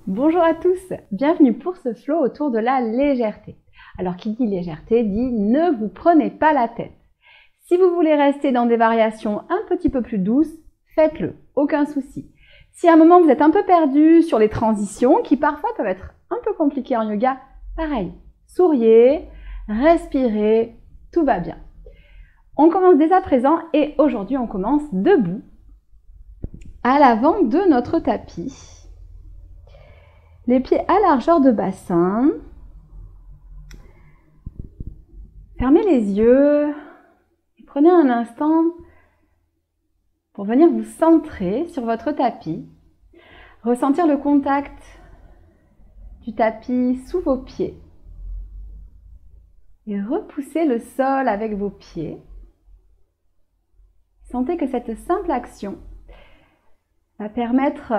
Bonjour à tous, bienvenue pour ce flow autour de la légèreté. Alors qui dit légèreté dit ne vous prenez pas la tête. Si vous voulez rester dans des variations un petit peu plus douces, faites-le, aucun souci. Si à un moment vous êtes un peu perdu sur les transitions qui parfois peuvent être un peu compliquées en yoga, pareil, souriez, respirez, tout va bien. On commence dès à présent et aujourd'hui on commence debout à l'avant de notre tapis. Les pieds à largeur de bassin. Fermez les yeux et prenez un instant pour venir vous centrer sur votre tapis. Ressentir le contact du tapis sous vos pieds. Et repousser le sol avec vos pieds. Sentez que cette simple action va permettre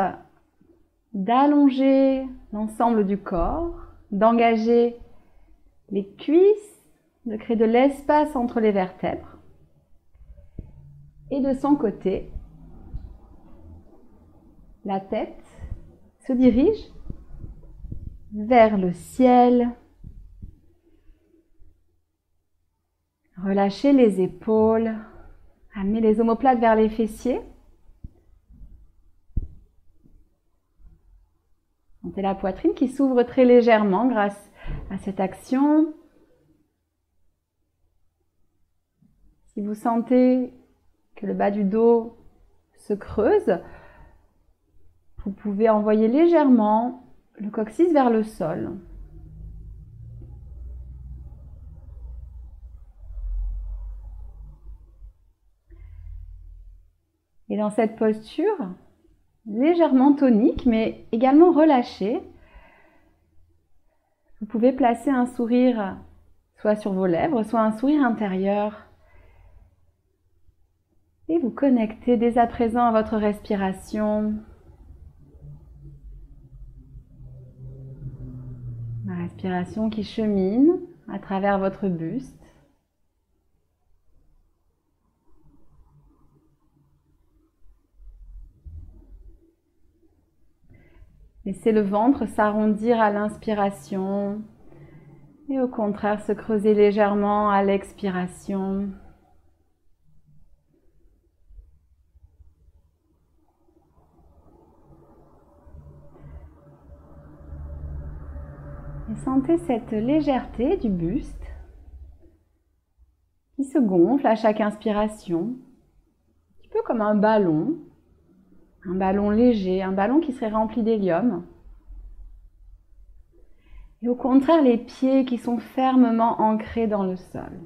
d'allonger l'ensemble du corps, d'engager les cuisses, de créer de l'espace entre les vertèbres. Et de son côté, la tête se dirige vers le ciel. Relâchez les épaules, amenez les omoplates vers les fessiers. Sentez la poitrine qui s'ouvre très légèrement grâce à cette action. Si vous sentez que le bas du dos se creuse, vous pouvez envoyer légèrement le coccyx vers le sol. Et dans cette posture, légèrement tonique, mais également relâchée, vous pouvez placer un sourire soit sur vos lèvres, soit un sourire intérieur. Et vous connecter dès à présent à votre respiration. La respiration qui chemine à travers votre buste. Laissez le ventre s'arrondir à l'inspiration et au contraire se creuser légèrement à l'expiration. Et sentez cette légèreté du buste qui se gonfle à chaque inspiration, un petit peu comme un ballon léger, un ballon qui serait rempli d'hélium. Et au contraire, les pieds qui sont fermement ancrés dans le sol.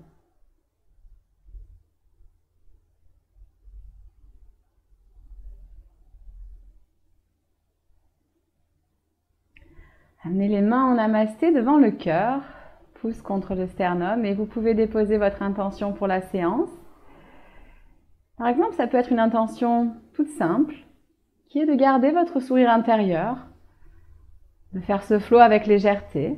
Amenez les mains en namasté devant le cœur, pouce contre le sternum, et vous pouvez déposer votre intention pour la séance. Par exemple, ça peut être une intention toute simple, qui est de garder votre sourire intérieur, de faire ce flow avec légèreté.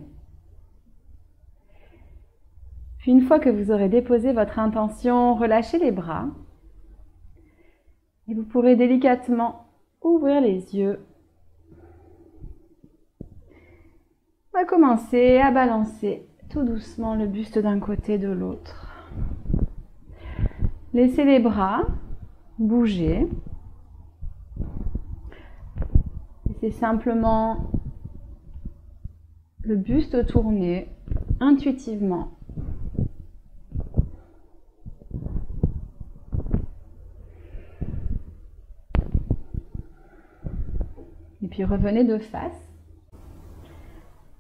Puis une fois que vous aurez déposé votre intention, relâchez les bras et vous pourrez délicatement ouvrir les yeux. On va commencer à balancer tout doucement le buste d'un côté et de l'autre. Laissez les bras bouger. C'est simplement le buste tourner intuitivement. Et puis revenez de face.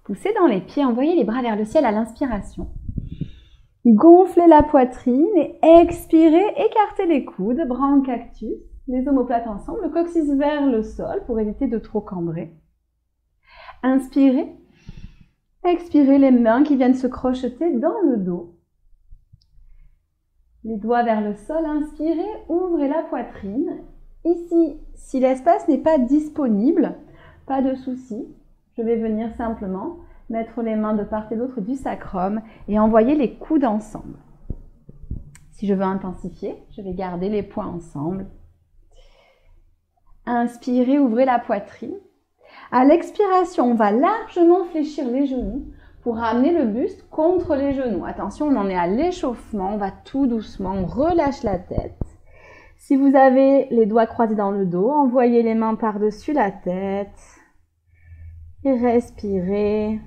Poussez dans les pieds, envoyez les bras vers le ciel à l'inspiration. Gonflez la poitrine et expirez, écartez les coudes, bras en cactus. Les omoplates ensemble, le coccyx vers le sol pour éviter de trop cambrer. Inspirez. Expirez les mains qui viennent se crocheter dans le dos. Les doigts vers le sol, inspirez, ouvrez la poitrine. Ici, si l'espace n'est pas disponible, pas de souci. Je vais venir simplement mettre les mains de part et d'autre du sacrum et envoyer les coudes ensemble. Si je veux intensifier, je vais garder les poings ensemble. Inspirez, ouvrez la poitrine. À l'expiration, on va largement fléchir les genoux pour ramener le buste contre les genoux. Attention, on en est à l'échauffement, on va tout doucement, on relâche la tête. Si vous avez les doigts croisés dans le dos, envoyez les mains par-dessus la tête et respirez.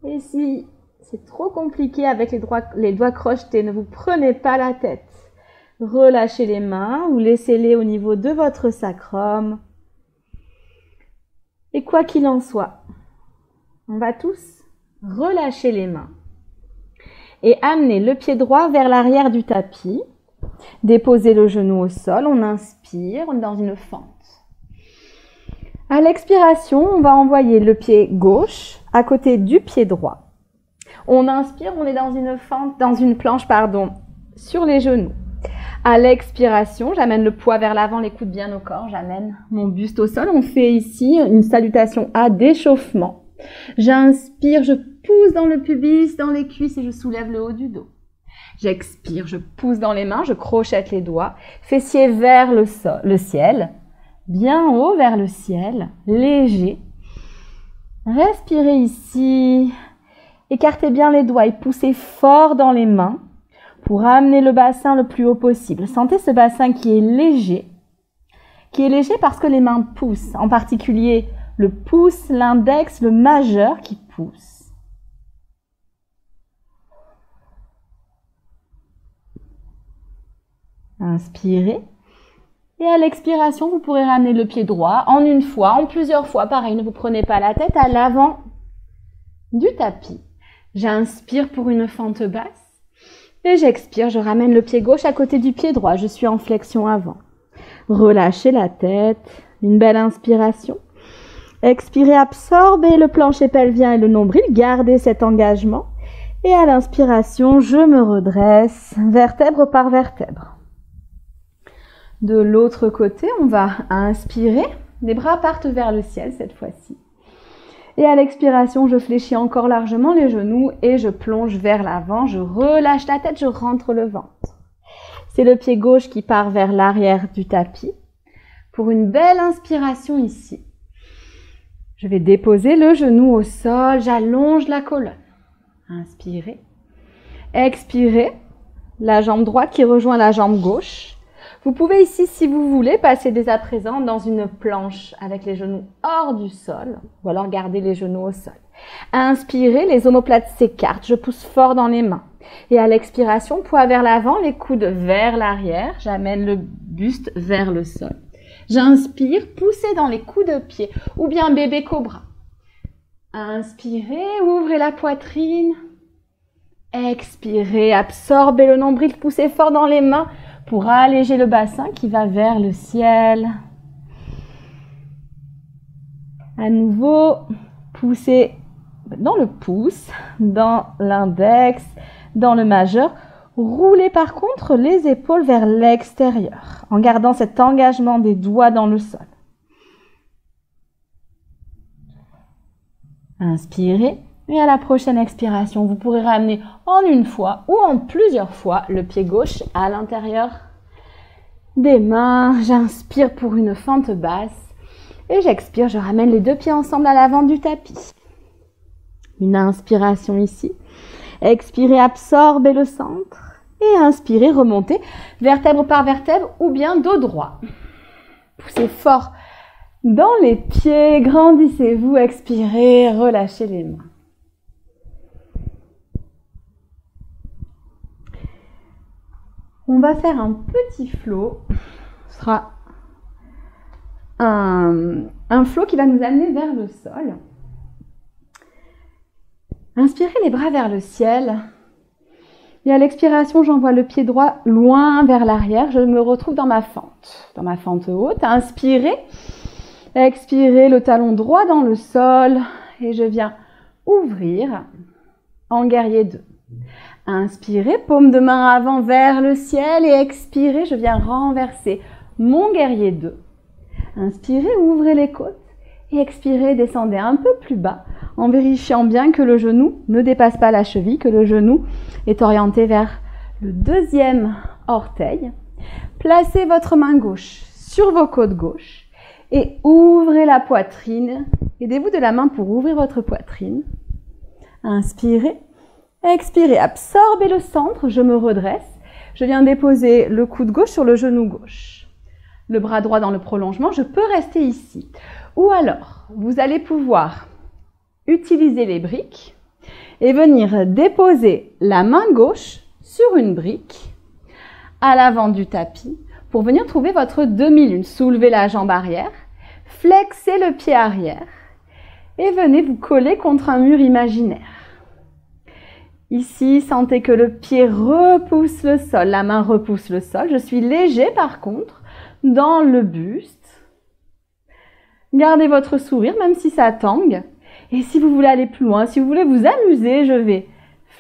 Et si c'est trop compliqué avec les doigts crochetés, ne vous prenez pas la tête. Relâchez les mains ou laissez-les au niveau de votre sacrum. Et quoi qu'il en soit, on va tous relâcher les mains et amener le pied droit vers l'arrière du tapis. Déposez le genou au sol, on inspire, on est dans une fente. À l'expiration, on va envoyer le pied gauche à côté du pied droit. On inspire, on est dans une fente, dans une planche, sur les genoux. À l'expiration, j'amène le poids vers l'avant, les coudes bien au corps, j'amène mon buste au sol. On fait ici une salutation à d'échauffement. J'inspire, je pousse dans le pubis, dans les cuisses et je soulève le haut du dos. J'expire, je pousse dans les mains, je crochette les doigts, fessiers vers le ciel, bien haut vers le ciel, léger. Respirez ici, écartez bien les doigts et poussez fort dans les mains pour amener le bassin le plus haut possible. Sentez ce bassin qui est léger parce que les mains poussent, en particulier le pouce, l'index, le majeur qui pousse. Inspirez. Et à l'expiration, vous pourrez ramener le pied droit en une fois, en plusieurs fois. Pareil, ne vous prenez pas la tête, à l'avant du tapis. J'inspire pour une fente basse. Et j'expire, je ramène le pied gauche à côté du pied droit. Je suis en flexion avant. Relâchez la tête. Une belle inspiration. Expirez, absorbez le plancher pelvien et le nombril. Gardez cet engagement. Et à l'inspiration, je me redresse, vertèbre par vertèbre. De l'autre côté, on va inspirer. Les bras partent vers le ciel cette fois-ci. Et à l'expiration, je fléchis encore largement les genoux et je plonge vers l'avant. Je relâche la tête, je rentre le ventre. C'est le pied gauche qui part vers l'arrière du tapis. Pour une belle inspiration ici. Je vais déposer le genou au sol, j'allonge la colonne. Inspirez. Expirez. La jambe droite qui rejoint la jambe gauche. Vous pouvez ici, si vous voulez, passer dès à présent dans une planche avec les genoux hors du sol, ou alors garder les genoux au sol. Inspirez, les omoplates s'écartent, je pousse fort dans les mains. Et à l'expiration, poids vers l'avant, les coudes vers l'arrière, j'amène le buste vers le sol. J'inspire, poussez dans les coups de pied, ou bien bébé cobra. Inspirez, ouvrez la poitrine. Expirez, absorbez le nombril, poussez fort dans les mains, pour alléger le bassin qui va vers le ciel. À nouveau, poussez dans le pouce, dans l'index, dans le majeur. Roulez par contre les épaules vers l'extérieur, en gardant cet engagement des doigts dans le sol. Inspirez. Et à la prochaine expiration, vous pourrez ramener en une fois ou en plusieurs fois le pied gauche à l'intérieur des mains. J'inspire pour une fente basse et j'expire, je ramène les deux pieds ensemble à l'avant du tapis. Une inspiration ici. Expirez, absorbez le centre et inspirez, remontez vertèbre par vertèbre ou bien dos droit. Poussez fort dans les pieds, grandissez-vous, expirez, relâchez les mains. On va faire un petit flow. Ce sera un flow qui va nous amener vers le sol. Inspirez les bras vers le ciel. Et à l'expiration, j'envoie le pied droit loin vers l'arrière. Je me retrouve dans ma fente haute. Inspirez. Expirez le talon droit dans le sol. Et je viens ouvrir en guerrier 2. Inspirez, paume de main avant vers le ciel et expirez, je viens renverser mon guerrier 2. Inspirez, ouvrez les côtes et expirez, descendez un peu plus bas en vérifiant bien que le genou ne dépasse pas la cheville, que le genou est orienté vers le deuxième orteil. Placez votre main gauche sur vos côtes gauches et ouvrez la poitrine. Aidez-vous de la main pour ouvrir votre poitrine. Inspirez, expirez, absorbez le centre, je me redresse. Je viens déposer le coude gauche sur le genou gauche. Le bras droit dans le prolongement, je peux rester ici. Ou alors, vous allez pouvoir utiliser les briques et venir déposer la main gauche sur une brique à l'avant du tapis pour venir trouver votre demi-lune. Soulevez la jambe arrière, flexez le pied arrière et venez vous coller contre un mur imaginaire. Ici, sentez que le pied repousse le sol, la main repousse le sol. Je suis léger par contre dans le buste. Gardez votre sourire même si ça tangue. Et si vous voulez aller plus loin, si vous voulez vous amuser, je vais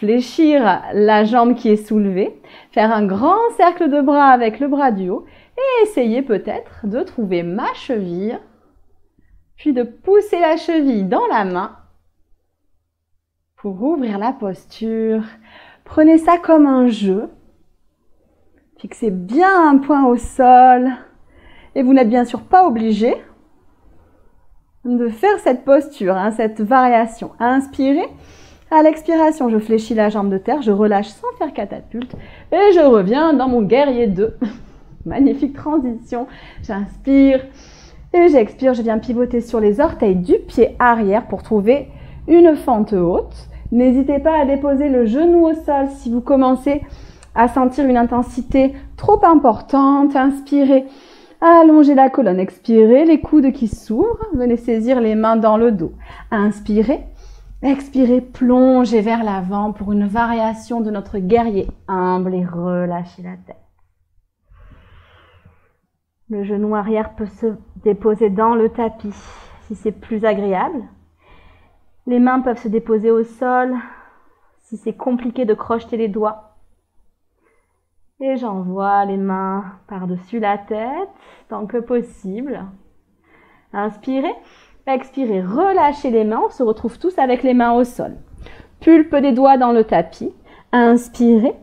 fléchir la jambe qui est soulevée, faire un grand cercle de bras avec le bras du haut et essayer peut-être de trouver ma cheville, puis de pousser la cheville dans la main pour ouvrir la posture. Prenez ça comme un jeu. Fixez bien un point au sol et vous n'êtes bien sûr pas obligé de faire cette posture, cette variation. Inspirez. À l'expiration, je fléchis la jambe de terre, je relâche sans faire catapulte et je reviens dans mon guerrier 2. Magnifique transition. J'inspire et j'expire. Je viens pivoter sur les orteils du pied arrière pour trouver une fente haute. N'hésitez pas à déposer le genou au sol si vous commencez à sentir une intensité trop importante. Inspirez, allongez la colonne. Expirez, les coudes qui s'ouvrent. Venez saisir les mains dans le dos. Inspirez. Expirez, plongez vers l'avant pour une variation de notre guerrier humble et relâchez la tête. Le genou arrière peut se déposer dans le tapis si c'est plus agréable. Les mains peuvent se déposer au sol si c'est compliqué de crocheter les doigts. Et j'envoie les mains par-dessus la tête tant que possible. Inspirez. Expirez, relâchez les mains, on se retrouve tous avec les mains au sol. Pulpe des doigts dans le tapis. Inspirez.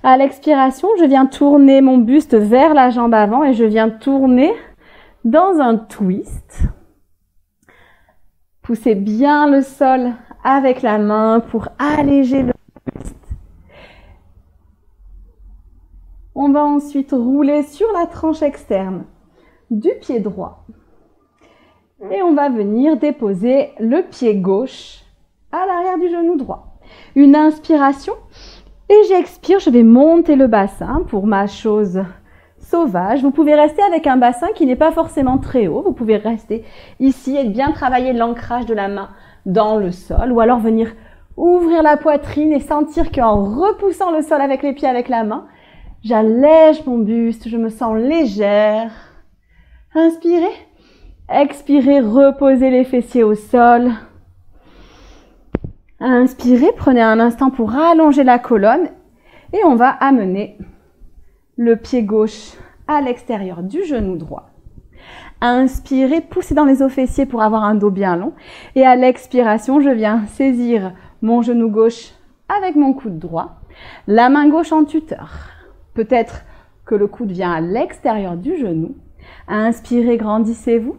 À l'expiration, je viens tourner mon buste vers la jambe avant et je viens tourner dans un twist. Poussez bien le sol avec la main pour alléger le buste. On va ensuite rouler sur la tranche externe du pied droit. Et on va venir déposer le pied gauche à l'arrière du genou droit. Une inspiration et j'expire, je vais monter le bassin pour ma chose sauvage. Vous pouvez rester avec un bassin qui n'est pas forcément très haut. Vous pouvez rester ici et bien travailler l'ancrage de la main dans le sol ou alors venir ouvrir la poitrine et sentir qu'en repoussant le sol avec les pieds, avec la main, j'allège mon buste, je me sens légère. Inspirez. Expirez, reposez les fessiers au sol. Inspirez, prenez un instant pour allonger la colonne et on va amener le pied gauche à l'extérieur du genou droit. Inspirez, poussez dans les os fessiers pour avoir un dos bien long et à l'expiration, je viens saisir mon genou gauche avec mon coude droit, la main gauche en tuteur. Peut-être que le coude vient à l'extérieur du genou. Inspirez, grandissez-vous.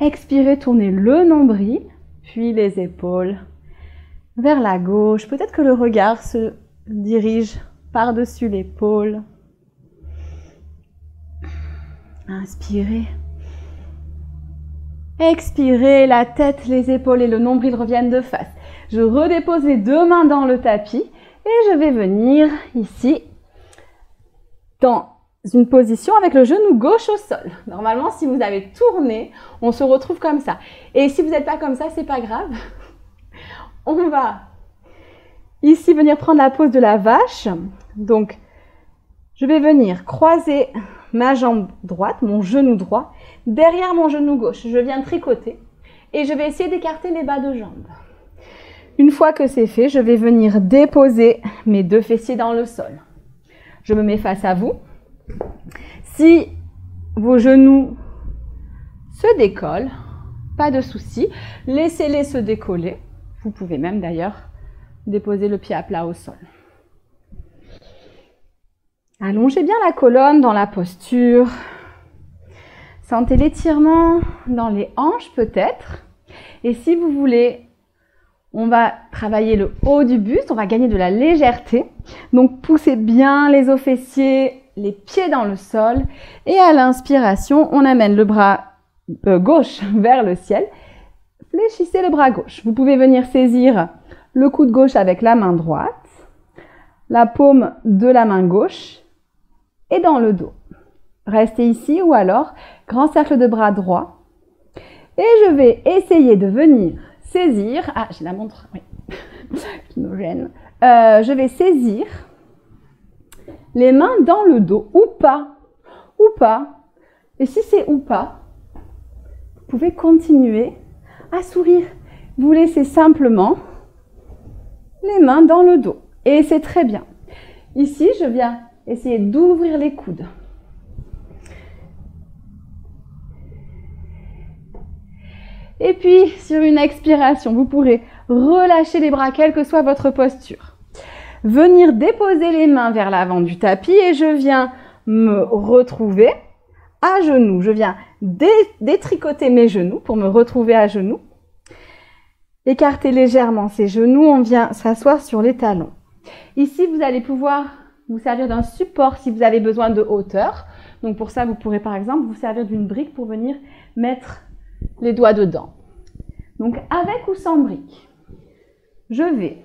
Expirez, tournez le nombril, puis les épaules vers la gauche. Peut-être que le regard se dirige par-dessus l'épaule. Inspirez. Expirez, la tête, les épaules et le nombril reviennent de face. Je redépose les deux mains dans le tapis et je vais venir ici dans une position avec le genou gauche au sol. Normalement, si vous avez tourné, on se retrouve comme ça. Et si vous n'êtes pas comme ça, c'est pas grave. On va ici venir prendre la pose de la vache. Donc, je vais venir croiser ma jambe droite, mon genou droit, derrière mon genou gauche. Je viens tricoter et je vais essayer d'écarter mes bas de jambes. Une fois que c'est fait, je vais venir déposer mes deux fessiers dans le sol. Je me mets face à vous. Si vos genoux se décollent, pas de souci, laissez-les se décoller. Vous pouvez même d'ailleurs déposer le pied à plat au sol. Allongez bien la colonne dans la posture. Sentez l'étirement dans les hanches peut-être. Et si vous voulez, on va travailler le haut du buste, on va gagner de la légèreté. Donc poussez bien les os fessiers, les pieds dans le sol. Et à l'inspiration, on amène le bras gauche vers le ciel. Fléchissez le bras gauche. Vous pouvez venir saisir le coude gauche avec la main droite, la paume de la main gauche et dans le dos. Restez ici ou alors grand cercle de bras droit. Et je vais essayer de venir saisir, ah j'ai la montre, oui, qui nous gêne. Je vais saisir les mains dans le dos, ou pas. Et si c'est ou pas, vous pouvez continuer à sourire. Vous laissez simplement les mains dans le dos. Et c'est très bien. Ici, je viens essayer d'ouvrir les coudes. Et puis, sur une expiration, vous pourrez relâcher les bras, quelle que soit votre posture. Venir déposer les mains vers l'avant du tapis et je viens me retrouver à genoux. Je viens détricoter mes genoux pour me retrouver à genoux. Écartez légèrement ces genoux, on vient s'asseoir sur les talons. Ici, vous allez pouvoir vous servir d'un support si vous avez besoin de hauteur. Donc pour ça, vous pourrez par exemple vous servir d'une brique pour venir mettre les doigts dedans. Donc avec ou sans brique, je vais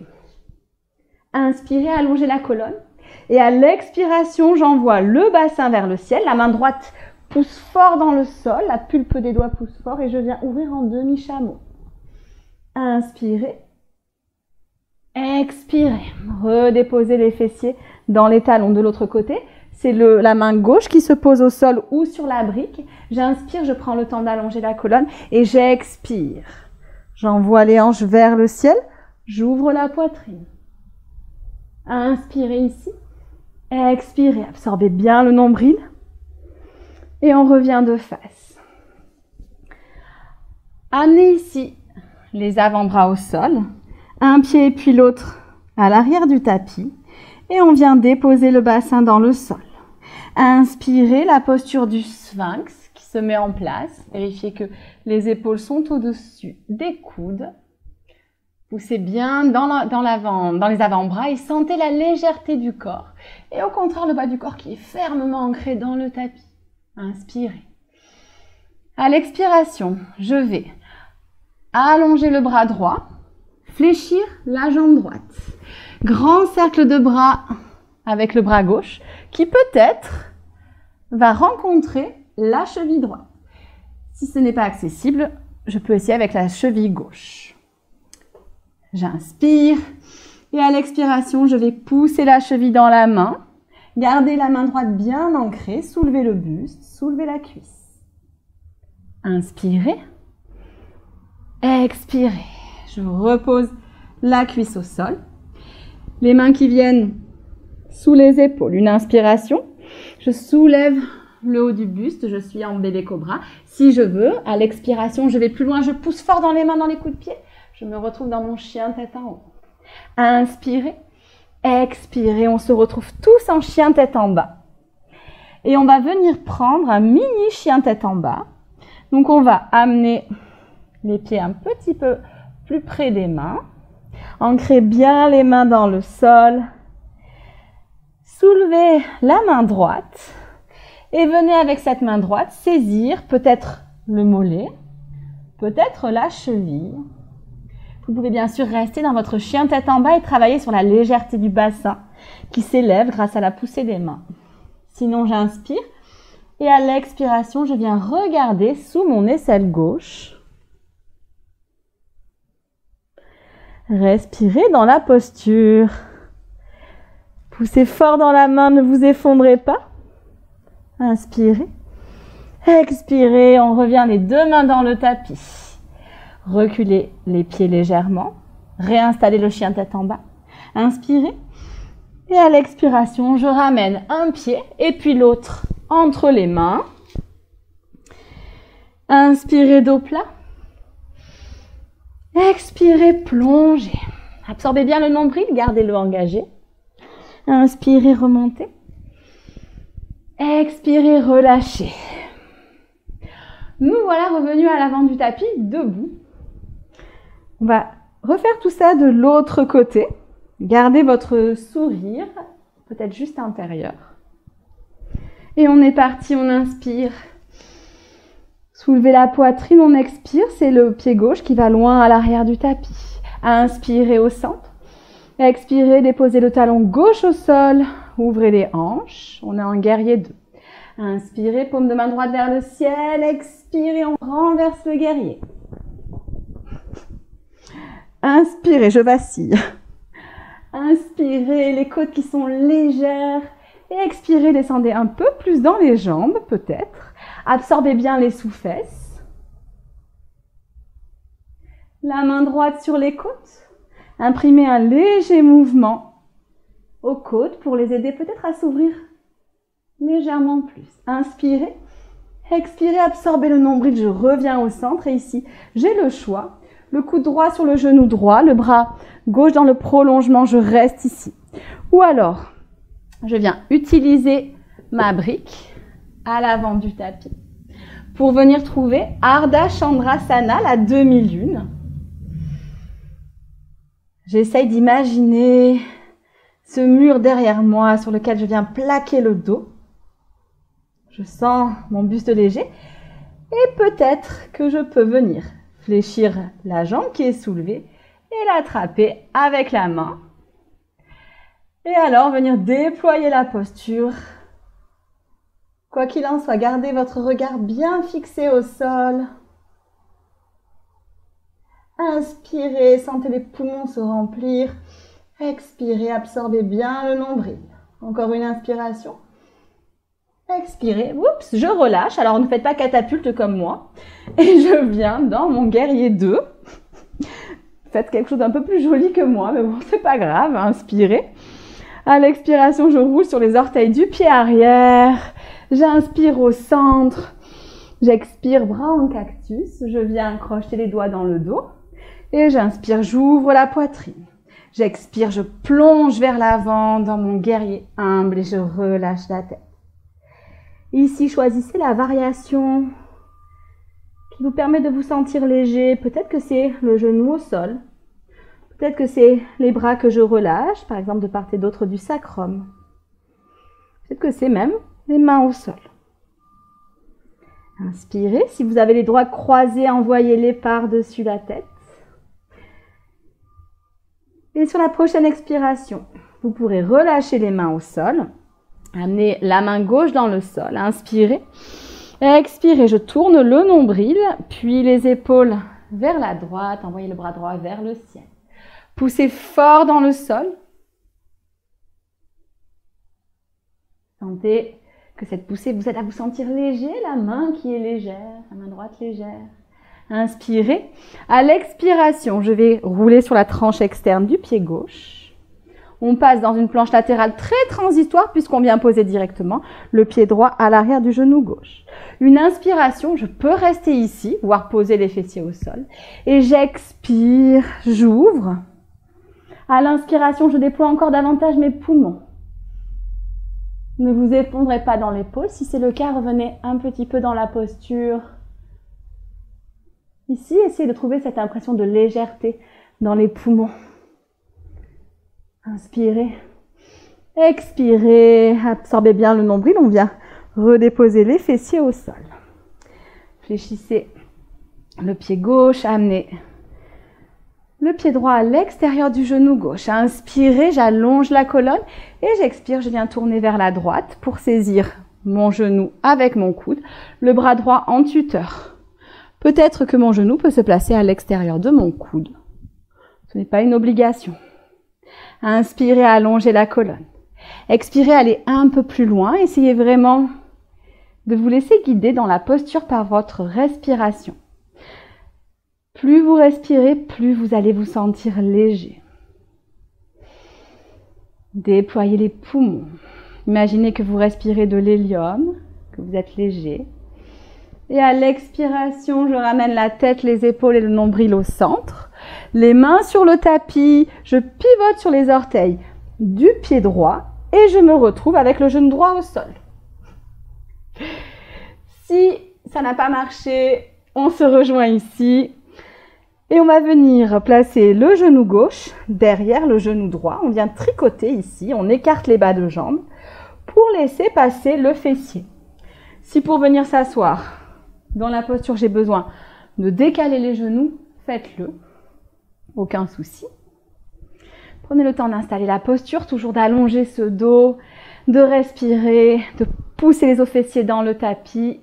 inspirer, allonger la colonne. Et à l'expiration, j'envoie le bassin vers le ciel. La main droite pousse fort dans le sol, la pulpe des doigts pousse fort et je viens ouvrir en demi-chameau. Inspirez. Expirez. Redéposez les fessiers dans les talons de l'autre côté. C'est la main gauche qui se pose au sol ou sur la brique. J'inspire, je prends le temps d'allonger la colonne et j'expire. J'envoie les hanches vers le ciel. J'ouvre la poitrine. Inspirez ici. Expirez. Absorbez bien le nombril. Et on revient de face. Amenez ici les avant-bras au sol. Un pied puis l'autre à l'arrière du tapis. Et on vient déposer le bassin dans le sol. Inspirez, la posture du sphinx qui se met en place. Vérifiez que les épaules sont au-dessus des coudes. Poussez bien dans les avant-bras et sentez la légèreté du corps. Et au contraire, le bas du corps qui est fermement ancré dans le tapis. Inspirez. À l'expiration, je vais allonger le bras droit, fléchir la jambe droite. Grand cercle de bras avec le bras gauche qui peut-être va rencontrer la cheville droite. Si ce n'est pas accessible, je peux essayer avec la cheville gauche. J'inspire et à l'expiration, je vais pousser la cheville dans la main. Gardez la main droite bien ancrée, soulevez le buste, soulevez la cuisse. Inspirez, expirez. Je repose la cuisse au sol. Les mains qui viennent sous les épaules. Une inspiration. Je soulève le haut du buste. Je suis en bébé cobra. Si je veux, à l'expiration, je vais plus loin. Je pousse fort dans les mains, dans les coups de pied. Je me retrouve dans mon chien tête en haut. Inspirez. Expirez. On se retrouve tous en chien tête en bas. Et on va venir prendre un mini chien tête en bas. Donc on va amener les pieds un petit peu plus près des mains. Ancrez bien les mains dans le sol. Soulevez la main droite. Et venez avec cette main droite saisir peut-être le mollet, peut-être la cheville. Vous pouvez bien sûr rester dans votre chien tête en bas et travailler sur la légèreté du bassin qui s'élève grâce à la poussée des mains. Sinon, j'inspire et à l'expiration, je viens regarder sous mon aisselle gauche. Respirez dans la posture. Poussez fort dans la main, ne vous effondrez pas. Inspirez. Expirez, on revient les deux mains dans le tapis. Reculez les pieds légèrement. Réinstallez le chien tête en bas. Inspirez. Et à l'expiration, je ramène un pied et puis l'autre entre les mains. Inspirez, dos plat. Expirez, plongez. Absorbez bien le nombril, gardez-le engagé. Inspirez, remontez. Expirez, relâchez. Nous voilà revenus à l'avant du tapis, debout. On va refaire tout ça de l'autre côté. Gardez votre sourire, peut-être juste intérieur. Et on est parti, on inspire. Soulevez la poitrine, on expire, c'est le pied gauche qui va loin à l'arrière du tapis. Inspirez au centre. Expirez, déposez le talon gauche au sol. Ouvrez les hanches, on est en guerrier 2. Inspirez, paume de main droite vers le ciel. Expirez, on renverse le guerrier. Inspirez, je vacille. Inspirez, les côtes qui sont légères. Et expirez, descendez un peu plus dans les jambes, peut-être. Absorbez bien les sous-fesses. La main droite sur les côtes. Imprimez un léger mouvement aux côtes pour les aider peut-être à s'ouvrir légèrement plus. Inspirez. Expirez, absorbez le nombril, je reviens au centre. Et ici, j'ai le choix. Le coude droit sur le genou droit, le bras gauche dans le prolongement, je reste ici. Ou alors, je viens utiliser ma brique à l'avant du tapis pour venir trouver Ardha Chandrasana, la demi-lune. J'essaye d'imaginer ce mur derrière moi sur lequel je viens plaquer le dos. Je sens mon buste léger et peut-être que je peux venir fléchir la jambe qui est soulevée et l'attraper avec la main. Et alors venir déployer la posture. Quoi qu'il en soit, gardez votre regard bien fixé au sol. Inspirez, sentez les poumons se remplir. Expirez, absorbez bien le nombril. Encore une inspiration. Expirez, oups, je relâche. Alors ne faites pas catapulte comme moi. Et je viens dans mon guerrier 2. Faites quelque chose d'un peu plus joli que moi, mais bon, c'est pas grave. Inspirez. À l'expiration, je roule sur les orteils du pied arrière. J'inspire au centre. J'expire, bras en cactus. Je viens crocheter les doigts dans le dos. Et j'inspire, j'ouvre la poitrine. J'expire, je plonge vers l'avant dans mon guerrier humble et je relâche la tête. Ici, choisissez la variation qui vous permet de vous sentir léger. Peut-être que c'est le genou au sol. Peut-être que c'est les bras que je relâche, par exemple de part et d'autre du sacrum. Peut-être que c'est même les mains au sol. Inspirez. Si vous avez les doigts croisés, envoyez-les par-dessus la tête. Et sur la prochaine expiration, vous pourrez relâcher les mains au sol. Amenez la main gauche dans le sol. Inspirez. Expirez. Je tourne le nombril, puis les épaules vers la droite. Envoyez le bras droit vers le ciel. Poussez fort dans le sol. Sentez que cette poussée vous aide à vous sentir léger. La main qui est légère, la main droite légère. Inspirez. À l'expiration, je vais rouler sur la tranche externe du pied gauche. On passe dans une planche latérale très transitoire puisqu'on vient poser directement le pied droit à l'arrière du genou gauche. Une inspiration, je peux rester ici, voire poser les fessiers au sol. Et j'expire, j'ouvre. À l'inspiration, je déploie encore davantage mes poumons. Ne vous effondrez pas dans l'épaule. Si c'est le cas, revenez un petit peu dans la posture. Ici, essayez de trouver cette impression de légèreté dans les poumons. Inspirez. Expirez. Absorbez bien le nombril. On vient redéposer les fessiers au sol. Fléchissez le pied gauche. Amenez le pied droit à l'extérieur du genou gauche. Inspirez, j'allonge la colonne et j'expire, je viens tourner vers la droite pour saisir mon genou avec mon coude, le bras droit en tuteur. Peut-être que mon genou peut se placer à l'extérieur de mon coude. Ce n'est pas une obligation. Inspirez, allongez la colonne. Expirez, allez un peu plus loin. Essayez vraiment de vous laisser guider dans la posture par votre respiration. Plus vous respirez, plus vous allez vous sentir léger. Déployez les poumons. Imaginez que vous respirez de l'hélium, que vous êtes léger. Et à l'expiration, je ramène la tête, les épaules et le nombril au centre. Les mains sur le tapis, je pivote sur les orteils du pied droit et je me retrouve avec le genou droit au sol. Si ça n'a pas marché, on se rejoint ici. Et on va venir placer le genou gauche derrière le genou droit. On vient tricoter ici, on écarte les bas de jambes pour laisser passer le fessier. Si pour venir s'asseoir dans la posture, j'ai besoin de décaler les genoux, faites-le. Aucun souci. Prenez le temps d'installer la posture, toujours d'allonger ce dos, de respirer, de pousser les os fessiers dans le tapis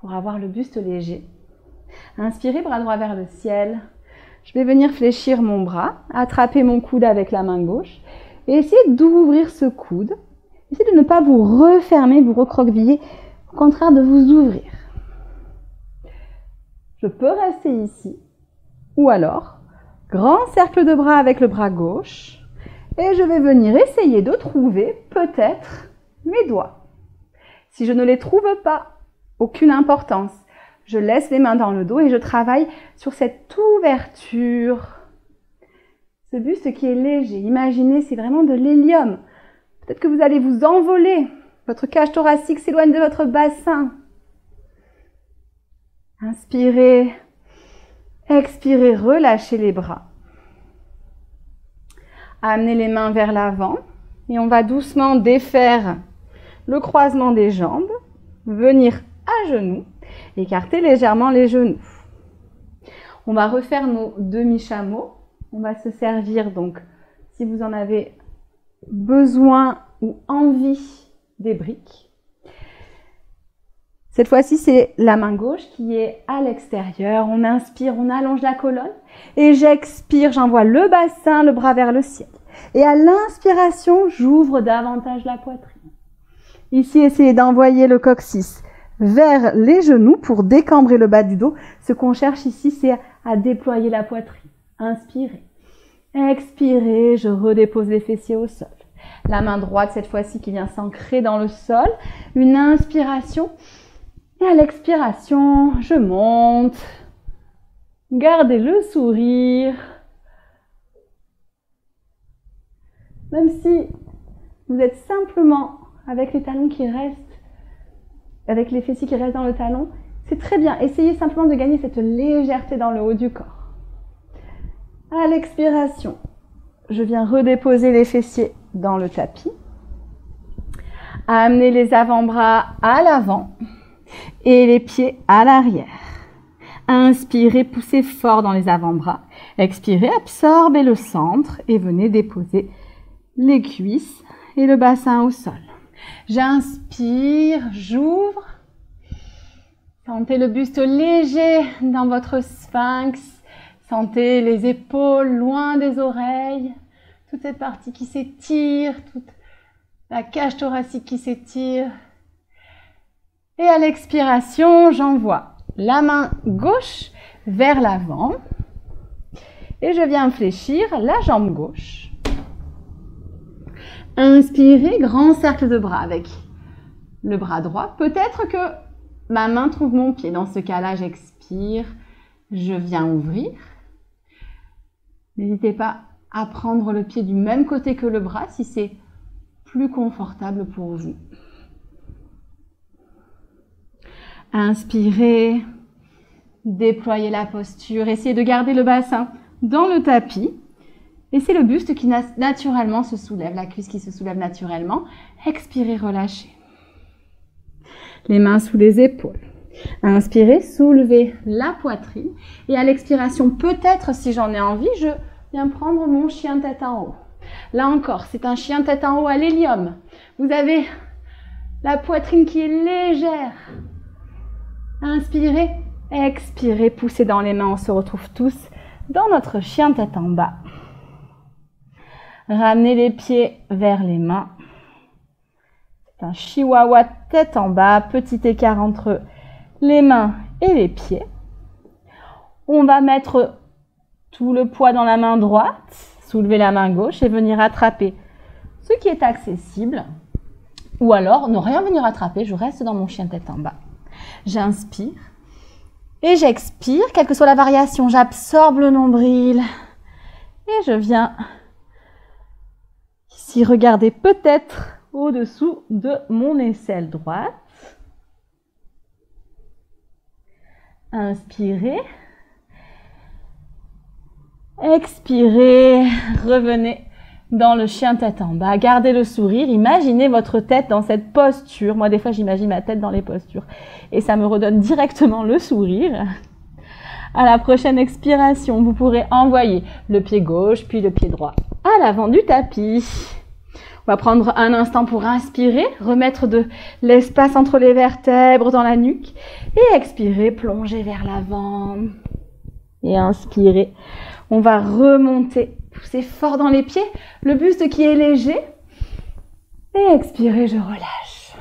pour avoir le buste léger. Inspirez, bras droit vers le ciel. Je vais venir fléchir mon bras, attraper mon coude avec la main gauche et essayer d'ouvrir ce coude. Essayez de ne pas vous refermer, vous recroqueviller, au contraire de vous ouvrir. Je peux rester ici ou alors grand cercle de bras avec le bras gauche et je vais venir essayer de trouver peut-être mes doigts. Si je ne les trouve pas, aucune importance. Je laisse les mains dans le dos et je travaille sur cette ouverture. Ce buste qui est léger. Imaginez, c'est vraiment de l'hélium. Peut-être que vous allez vous envoler. Votre cage thoracique s'éloigne de votre bassin. Inspirez. Expirez, relâchez les bras. Amenez les mains vers l'avant. Et on va doucement défaire le croisement des jambes. Venir à genoux. Écartez légèrement les genoux. On va refaire nos demi-chameaux. On va se servir donc, si vous en avez besoin ou envie, des briques. Cette fois-ci, c'est la main gauche qui est à l'extérieur. On inspire, on allonge la colonne. Et j'expire, j'envoie le bassin, le bras vers le ciel. Et à l'inspiration, j'ouvre davantage la poitrine. Ici, essayez d'envoyer le coccyx vers les genoux pour décambrer le bas du dos. Ce qu'on cherche ici, c'est à déployer la poitrine. Inspirez. Expirez, je redépose les fessiers au sol. La main droite, cette fois-ci, qui vient s'ancrer dans le sol. Une inspiration. Et à l'expiration, je monte. Gardez le sourire. Même si vous êtes simplement avec les talons qui restent, avec les fessiers qui restent dans le talon, c'est très bien. Essayez simplement de gagner cette légèreté dans le haut du corps. À l'expiration, je viens redéposer les fessiers dans le tapis. Amenez les avant-bras à l'avant et les pieds à l'arrière. Inspirez, poussez fort dans les avant-bras. Expirez, absorbez le centre et venez déposer les cuisses et le bassin au sol. J'inspire, j'ouvre. Sentez le buste léger dans votre sphinx. Sentez les épaules loin des oreilles. Toute cette partie qui s'étire, toute la cage thoracique qui s'étire. Et à l'expiration, j'envoie la main gauche vers l'avant. Et je viens fléchir la jambe gauche. Inspirez, grand cercle de bras avec le bras droit. Peut-être que ma main trouve mon pied. Dans ce cas-là, j'expire, je viens ouvrir. N'hésitez pas à prendre le pied du même côté que le bras si c'est plus confortable pour vous. Inspirez, déployez la posture, essayez de garder le bassin dans le tapis. Et c'est le buste qui naturellement se soulève, la cuisse qui se soulève naturellement. Expirez, relâchez. Les mains sous les épaules. Inspirez, soulevez la poitrine. Et à l'expiration, peut-être si j'en ai envie, je viens prendre mon chien tête en haut. Là encore, c'est un chien tête en haut à l'hélium. Vous avez la poitrine qui est légère. Inspirez, expirez, poussez dans les mains. On se retrouve tous dans notre chien tête en bas. Ramenez les pieds vers les mains. C'est un chihuahua tête en bas, petit écart entre les mains et les pieds. On va mettre tout le poids dans la main droite, soulever la main gauche et venir attraper ce qui est accessible. Ou alors ne rien venir attraper, je reste dans mon chien tête en bas. J'inspire et j'expire, quelle que soit la variation, j'absorbe le nombril et je viens ici regarder peut-être au-dessous de mon aisselle droite. Inspirez. Expirez. Revenez dans le chien tête en bas. Gardez le sourire. Imaginez votre tête dans cette posture. Moi, des fois, j'imagine ma tête dans les postures. Et ça me redonne directement le sourire. À la prochaine expiration, vous pourrez envoyer le pied gauche, puis le pied droit à l'avant du tapis. On va prendre un instant pour inspirer, remettre de l'espace entre les vertèbres dans la nuque. Et expirer, plonger vers l'avant. Et inspirer. On va remonter, pousser fort dans les pieds, le buste qui est léger. Et expirer, je relâche.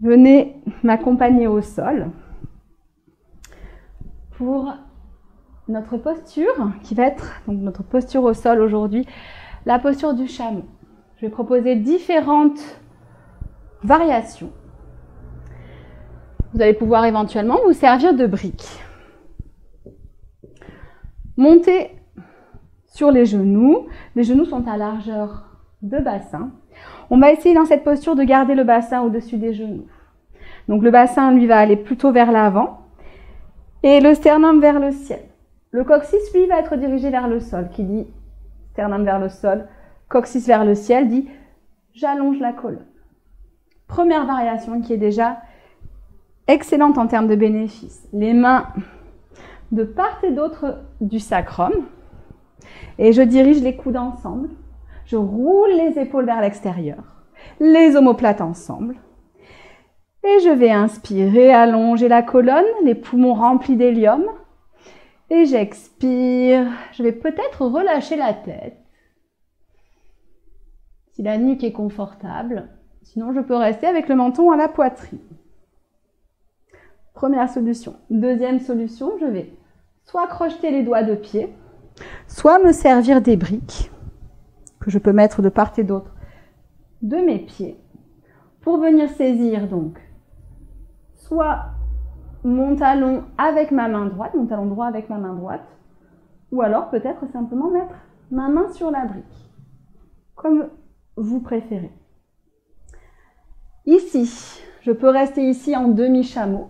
Venez m'accompagner au sol pour notre posture qui va être donc notre posture au sol aujourd'hui, la posture du chameau. Je vais proposer différentes variations. Vous allez pouvoir éventuellement vous servir de briques. Montez sur les genoux sont à largeur de bassin. On va essayer dans cette posture de garder le bassin au-dessus des genoux. Donc le bassin, lui, va aller plutôt vers l'avant et le sternum vers le ciel. Le coccyx, lui, va être dirigé vers le sol. Qui dit sternum vers le sol, coccyx vers le ciel, dit j'allonge la colonne. Première variation qui est déjà excellente en termes de bénéfices. Les mains de part et d'autre du sacrum et je dirige les coudes ensemble. Je roule les épaules vers l'extérieur, les omoplates ensemble. Et je vais inspirer, allonger la colonne, les poumons remplis d'hélium. Et j'expire. Je vais peut-être relâcher la tête. Si la nuque est confortable. Sinon, je peux rester avec le menton à la poitrine. Première solution. Deuxième solution, je vais soit crocheter les doigts de pied, soit me servir des briques que je peux mettre de part et d'autre de mes pieds pour venir saisir donc soit mon talon avec ma main droite, mon talon droit avec ma main droite, ou alors peut-être simplement mettre ma main sur la brique, comme vous préférez. Ici, je peux rester ici en demi-chameau,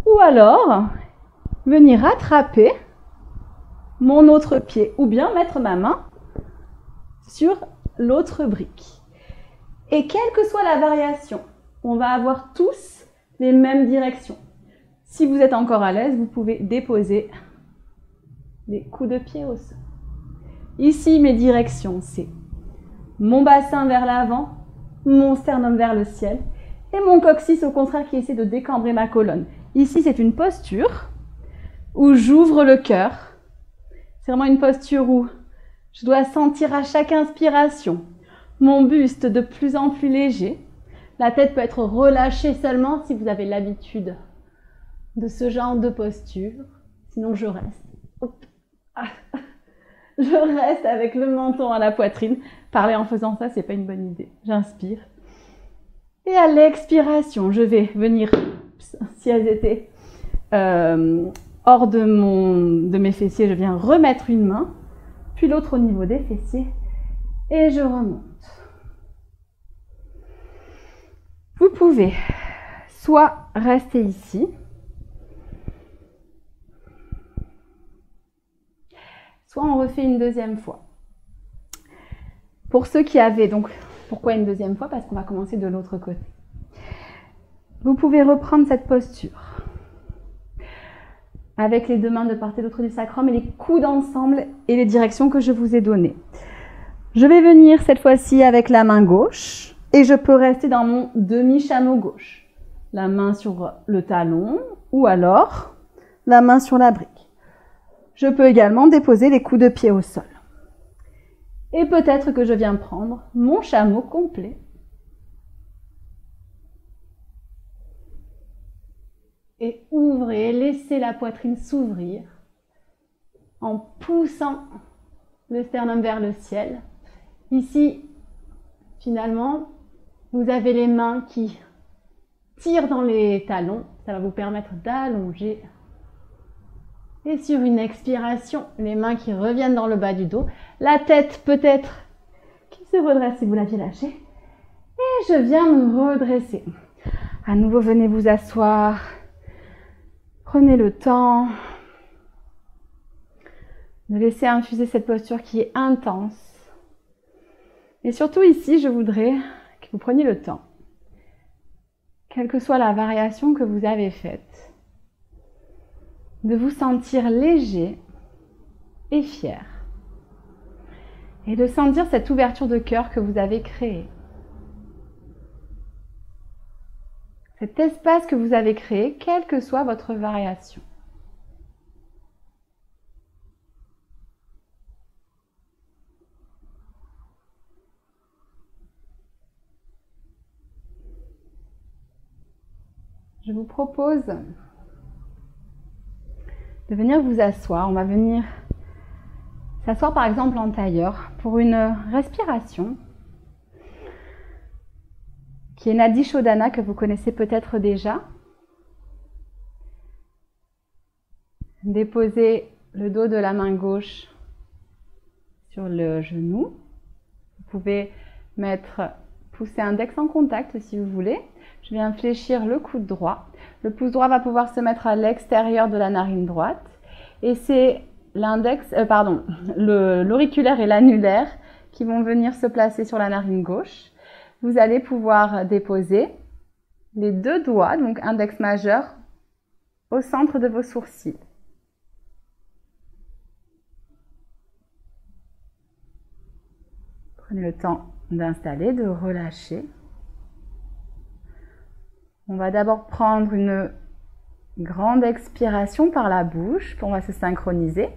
ou alors venir attraper mon autre pied, ou bien mettre ma main sur l'autre brique. Et quelle que soit la variation, on va avoir tous les mêmes directions. Si vous êtes encore à l'aise, vous pouvez déposer les coups de pied au sol. Ici, mes directions, c'est mon bassin vers l'avant, mon sternum vers le ciel, et mon coccyx, au contraire, qui essaie de décambrer ma colonne. Ici, c'est une posture où j'ouvre le cœur. C'est vraiment une posture où je dois sentir à chaque inspiration mon buste de plus en plus léger. La tête peut être relâchée seulement si vous avez l'habitude de ce genre de posture. Sinon, je reste. Je reste avec le menton à la poitrine. Parler en faisant ça, c'est pas une bonne idée. J'inspire. Et à l'expiration, je vais venir, si elles étaient hors de mes fessiers, je viens remettre une main, puis l'autre au niveau des fessiers, et je remonte. Vous pouvez soit rester ici, soit on refait une deuxième fois. Pour ceux qui avaient, donc pourquoi une deuxième fois? Parce qu'on va commencer de l'autre côté. Vous pouvez reprendre cette posture avec les deux mains de part et d'autre du sacrum et les coudes ensemble et les directions que je vous ai données. Je vais venir cette fois-ci avec la main gauche et je peux rester dans mon demi-chameau gauche. La main sur le talon ou alors la main sur la brique. Je peux également déposer les coups de pied au sol. Et peut-être que je viens prendre mon chameau complet. Et ouvrez, laissez la poitrine s'ouvrir en poussant le sternum vers le ciel. Ici, finalement, vous avez les mains qui tirent dans les talons. Ça va vous permettre d'allonger. Et sur une expiration, les mains qui reviennent dans le bas du dos. La tête peut-être qui se redresse si vous l'aviez lâchée. Et je viens me redresser. À nouveau, venez vous asseoir. Prenez le temps de laisser infuser cette posture qui est intense. Et surtout ici, je voudrais que vous preniez le temps, quelle que soit la variation que vous avez faite, de vous sentir léger et fier. Et de sentir cette ouverture de cœur que vous avez créée. Cet espace que vous avez créé, quelle que soit votre variation. Je vous propose de venir vous asseoir. On va venir s'asseoir par exemple en tailleur pour une respiration qui est Nadi Shodhana que vous connaissez peut-être déjà. Déposez le dos de la main gauche sur le genou. Vous pouvez pousser l'index en contact si vous voulez. Je viens fléchir le coude droit. Le pouce droit va pouvoir se mettre à l'extérieur de la narine droite. Et c'est l'auriculaire et l'annulaire qui vont venir se placer sur la narine gauche. Vous allez pouvoir déposer les deux doigts, donc index majeur, au centre de vos sourcils. Prenez le temps d'installer, de relâcher. On va d'abord prendre une grande expiration par la bouche, puis on va se synchroniser.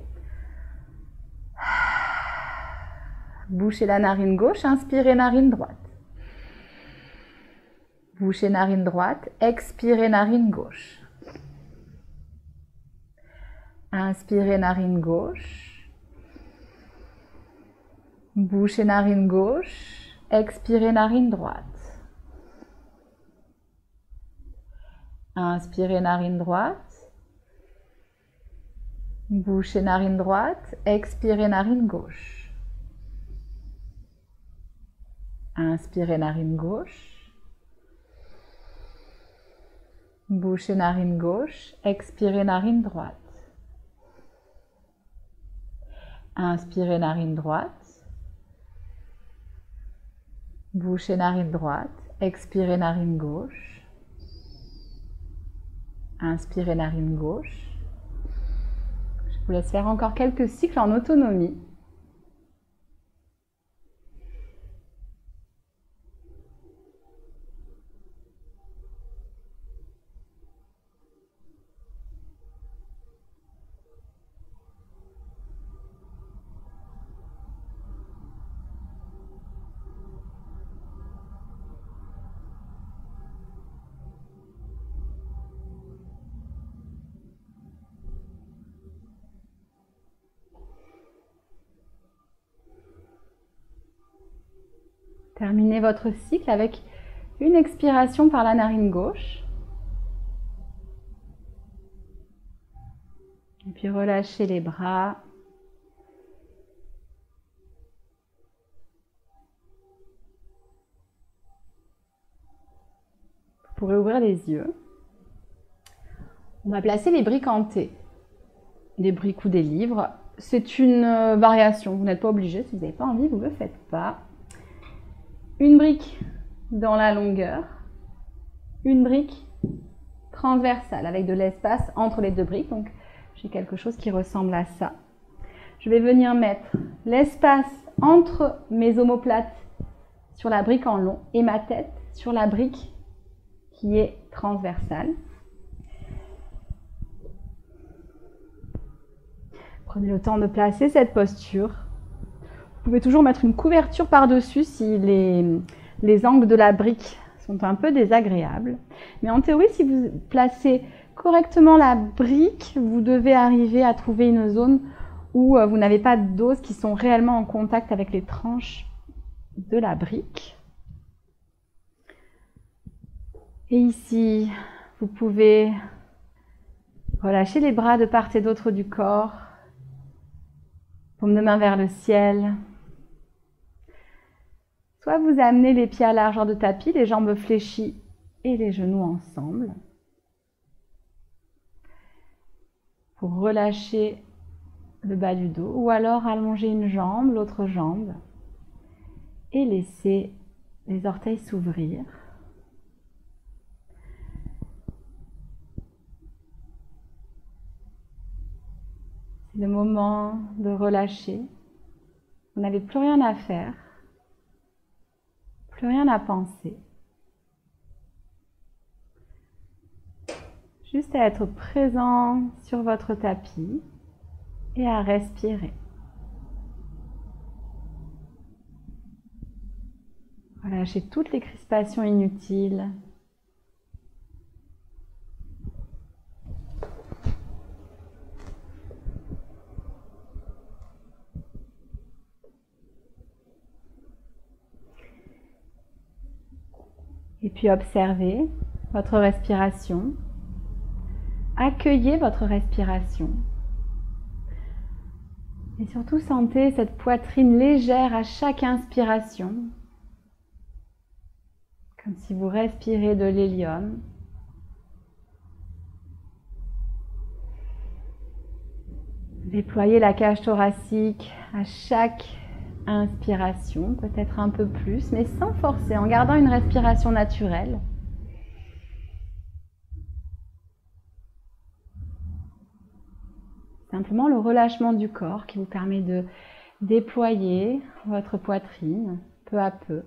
Bouchez la narine gauche, inspirez narine droite. Bouchez narine droite, expirez narine gauche. Inspirez narine gauche. Bouchez narine gauche, expirez narine droite. Inspirez narine droite. Bouchez narine droite, expirez narine gauche. Inspirez narine gauche. Bouchez narine gauche, expirez narine droite. Inspirez narine droite. Bouchez narine droite, expirez narine gauche. Inspirez narine gauche. Je vous laisse faire encore quelques cycles en autonomie. Terminez votre cycle avec une expiration par la narine gauche. Et puis relâchez les bras. Vous pourrez ouvrir les yeux. On va placer les briques en T. Des briques ou des livres. C'est une variation. Vous n'êtes pas obligé. Si vous n'avez pas envie, vous ne le faites pas. Une brique dans la longueur, une brique transversale avec de l'espace entre les deux briques. Donc, j'ai quelque chose qui ressemble à ça. Je vais venir mettre l'espace entre mes omoplates sur la brique en long et ma tête sur la brique qui est transversale. Prenez le temps de placer cette posture. Vous pouvez toujours mettre une couverture par-dessus si les angles de la brique sont un peu désagréables. Mais en théorie, si vous placez correctement la brique, vous devez arriver à trouver une zone où vous n'avez pas d'os qui sont réellement en contact avec les tranches de la brique. Et ici, vous pouvez relâcher les bras de part et d'autre du corps. Paume de main vers le ciel. Soit vous amenez les pieds à la largeur de tapis, les jambes fléchies et les genoux ensemble. Pour relâcher le bas du dos, ou alors allonger une jambe, l'autre jambe, et laisser les orteils s'ouvrir. C'est le moment de relâcher. Vous n'avez plus rien à faire, plus rien à penser. Juste à être présent sur votre tapis et à respirer. Relâchez toutes les crispations inutiles. Et puis observez votre respiration. Accueillez votre respiration. Et surtout sentez cette poitrine légère à chaque inspiration. Comme si vous respirez de l'hélium. Déployez la cage thoracique à chaque inspiration, peut-être un peu plus, mais sans forcer, en gardant une respiration naturelle. Simplement le relâchement du corps qui vous permet de déployer votre poitrine peu à peu.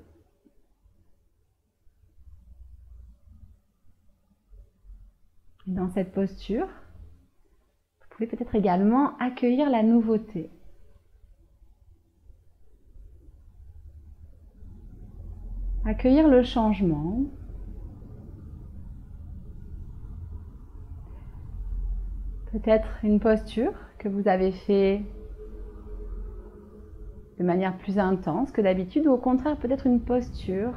Et dans cette posture, vous pouvez peut-être également accueillir la nouveauté. Accueillir le changement. Peut-être une posture que vous avez fait de manière plus intense que d'habitude, ou au contraire peut-être une posture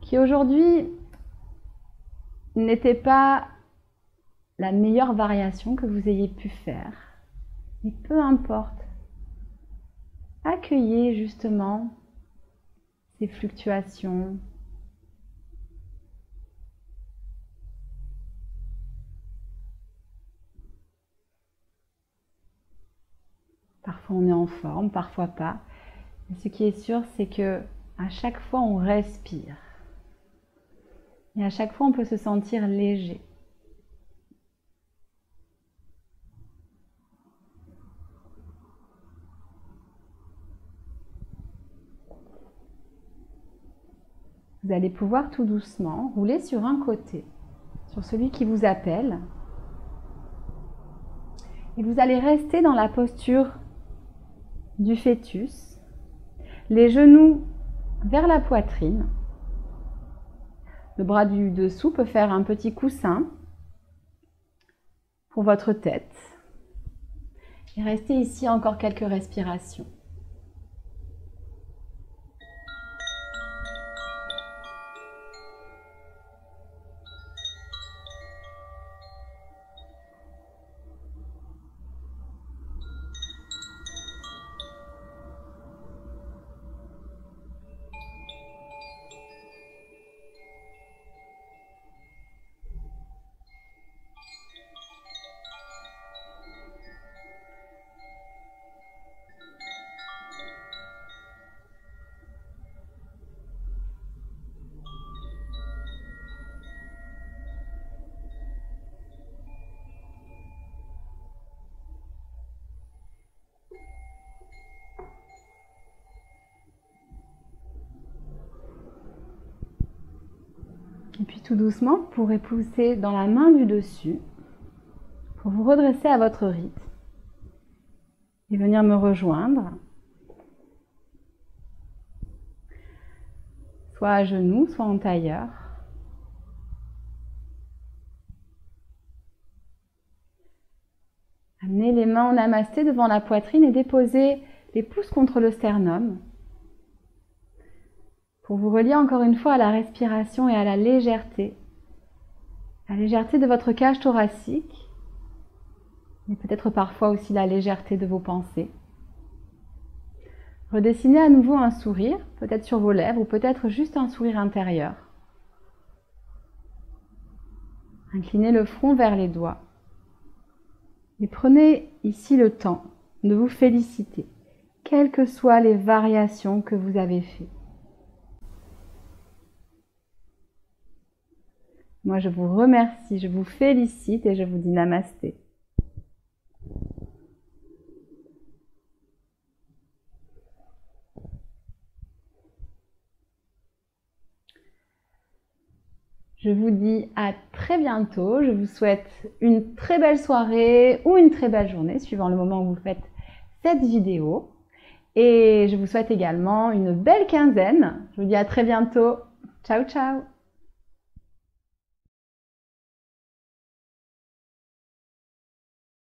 qui aujourd'hui n'était pas la meilleure variation que vous ayez pu faire. Mais peu importe. Accueillez justement ces fluctuations. Parfois on est en forme, parfois pas. Mais ce qui est sûr, c'est que à chaque fois on respire. Et à chaque fois on peut se sentir léger. Vous allez pouvoir tout doucement rouler sur un côté, sur celui qui vous appelle. Et vous allez rester dans la posture du fœtus, les genoux vers la poitrine. Le bras du dessous peut faire un petit coussin pour votre tête. Et restez ici encore quelques respirations. Et puis tout doucement, vous pourrez pousser dans la main du dessus pour vous redresser à votre rythme et venir me rejoindre, soit à genoux, soit en tailleur. Amenez les mains en namasté devant la poitrine et déposez les pouces contre le sternum. Pour vous relier encore une fois à la respiration et à la légèreté de votre cage thoracique, mais peut-être parfois aussi la légèreté de vos pensées. Redessinez à nouveau un sourire, peut-être sur vos lèvres ou peut-être juste un sourire intérieur. Inclinez le front vers les doigts. Et prenez ici le temps de vous féliciter, quelles que soient les variations que vous avez faites. Moi, je vous remercie, je vous félicite et je vous dis namasté. Je vous dis à très bientôt. Je vous souhaite une très belle soirée ou une très belle journée, suivant le moment où vous faites cette vidéo. Et je vous souhaite également une belle quinzaine. Je vous dis à très bientôt. Ciao, ciao!